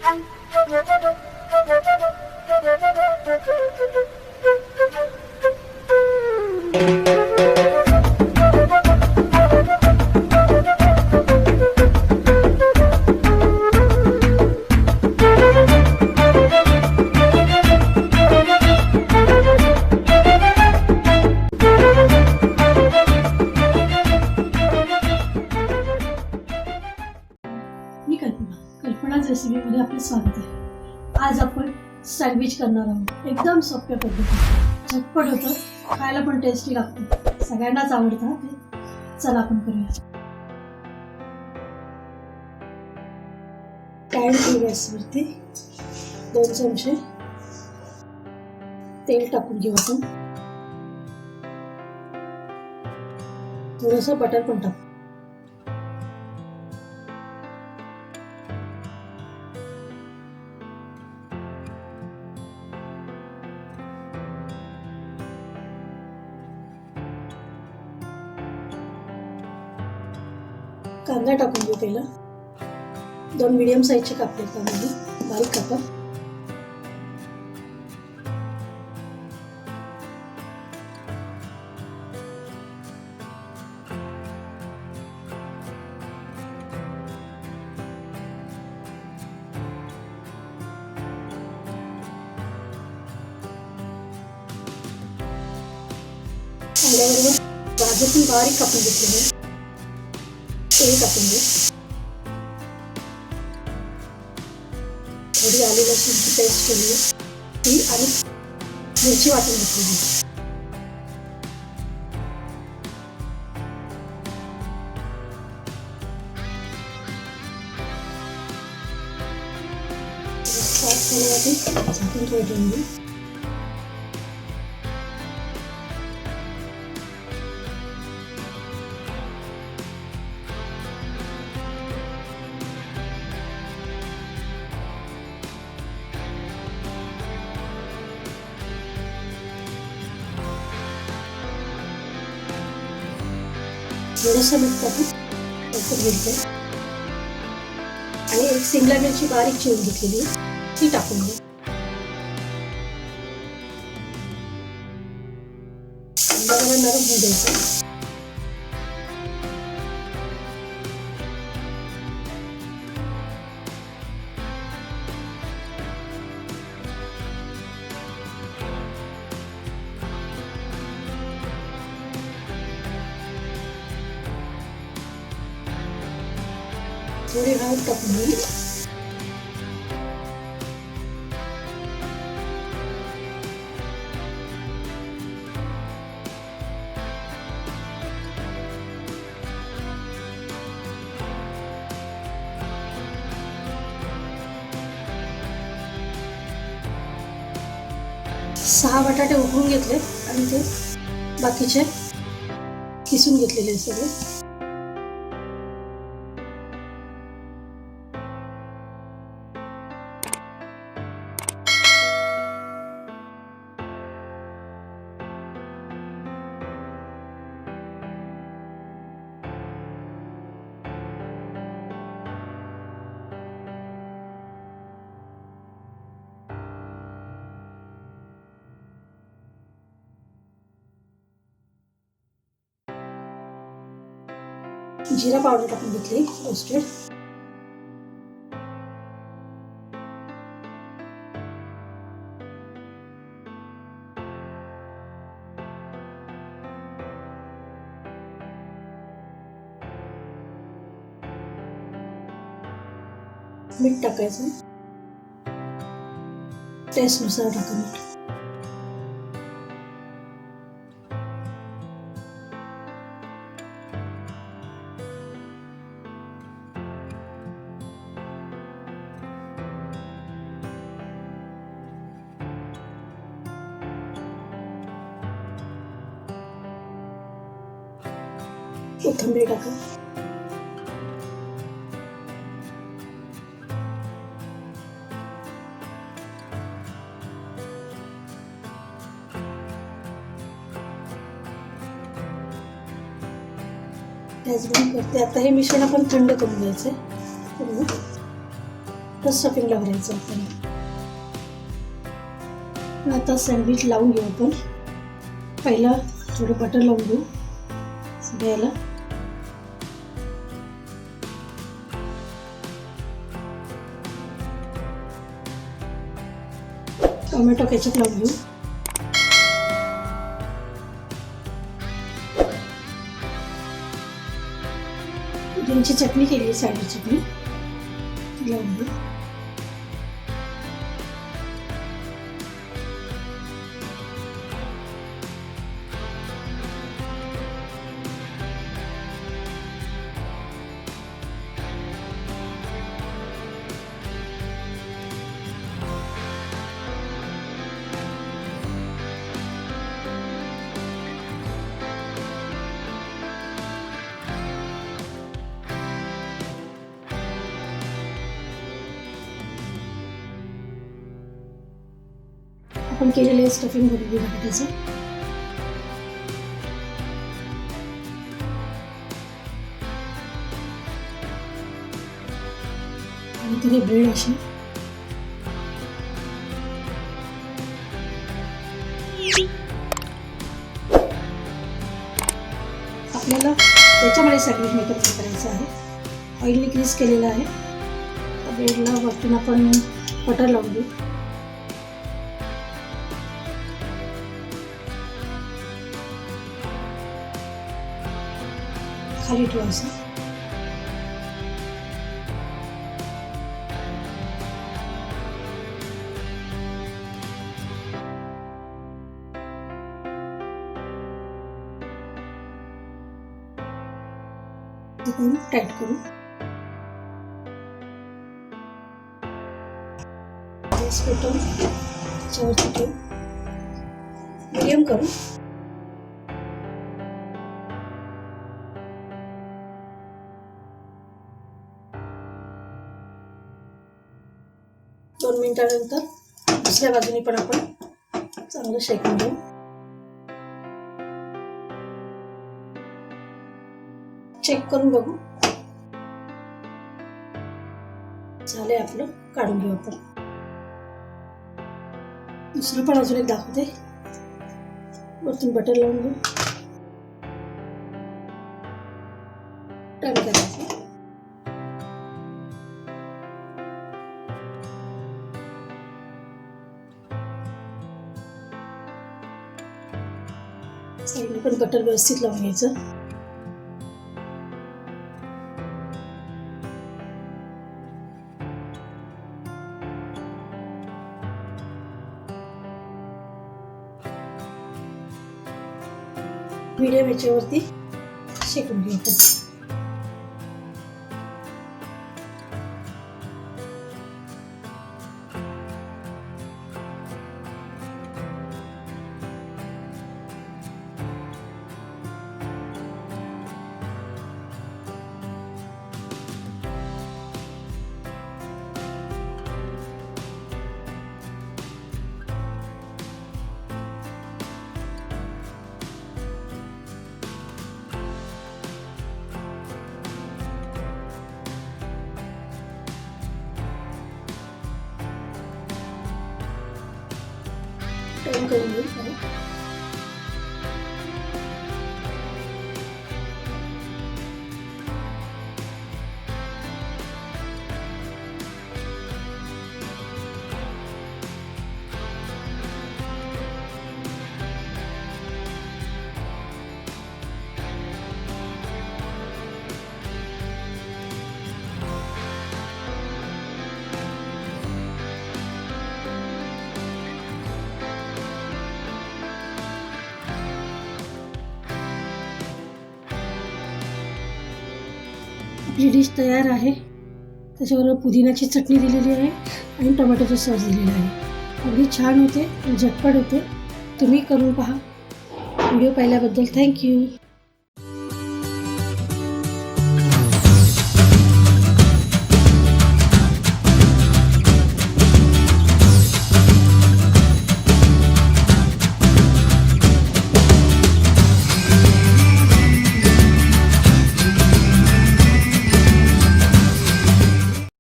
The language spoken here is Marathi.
मी कल्पनाच रेसिपीमध्ये आपलं स्वागत आहे। आज आपण सँडविच करणार आहोत, एकदम सोप्या पद्धतीने। झटपट होतं, खायला पण टेस्टी लागतं, सगळ्यांनाच आवडतं ते। चला आपण करूया। पॅन ठेवू गॅसवरती, 2 चमचे तेल टाकून घेऊ आपण, थोडंसं बटर पण टाकू। कांदा टाकून घेऊ पहिला, 2 मीडियम साईजचे कापले कांदे, बारीक कापा। कांद्याबरोबर गाजर पण बारीक कापून घेतलेले, तेल टाकून घे। थोडी आलू लसूणची पेस्ट केली ती आणि मिरची वाटून घेतलेली। सॉस होण्यासाठी झाकून ठेवून घेऊ। थोडंसं मीठ टाकून लवकर घेतलं आणि 1 शिमला मिरची बारीक चिरून घेतलेली ती टाकून घे। कांदा जरा नरम होऊ द्यायचा। थोडी हळद टाकून घेऊ। सहा बटाटे उकळून घेतले आणि ते बाकीचे किसून घेतलेले सगळे। जिरा पावडर टाकून घेतली रोस्टेड। मीठ टाकायचं, टेस्टनुसार टाका मीठ। कोथिंबीर टाका। गॅस बंद करते। आता हे मिश्रण आपण थंड करून घ्यायचं आहे। आता स्टफिंगला भरायचं आपल्याला. आता सँडविच लावून घेऊ आपण. पहिला थोडं बटर लावून घेऊ सगळ्याला. टोमॅटो केचप लावून घेऊ. पुदिन्याची चटणी केली, सँडविच चटणी ती लावून घेऊ. आपण केलेले स्टफिंग भरून घेऊ बटाट्याचं. आणि तरी ब्रेड अशी आपल्याला त्याच्यामध्ये सँडविच मेकर करायचं आहे. ऑइलने ग्रीस केलेलं आहे. ब्रेडला वरतून आपण बटर लावून घेऊ. खाली ठेवायचं. टाईट करू. गॅस पेटवून त्याच्यावरती ठेवू. मिडियम करू. दोन मिनिटानंतर दुसऱ्या बाजूने पण आपण चांगलं शेकून घेऊ. चेक करून बघू. झालंय आपलं. काढून घेऊ आपण. दुसरं पण अजून एक दाखवते. वरतून बटर लावून घेऊ. टर्न करायचं. साईडने पण बटर व्यवस्थित लावून घ्यायचं. मीडियम याच्यावरती शेकून घेऊ आपण. टर्न करून घेऊ. आपली डिश तयार आहे. त्याच्यावर पुदिन्याची चटणी दिलेली आहे आणि टोमॅटोचं सॉस दिलेलं आहे. अगदी छान होते, झटपट होते. तुम्ही करून पहा. व्हिडिओ पाहिल्याबद्दल थँक्यू.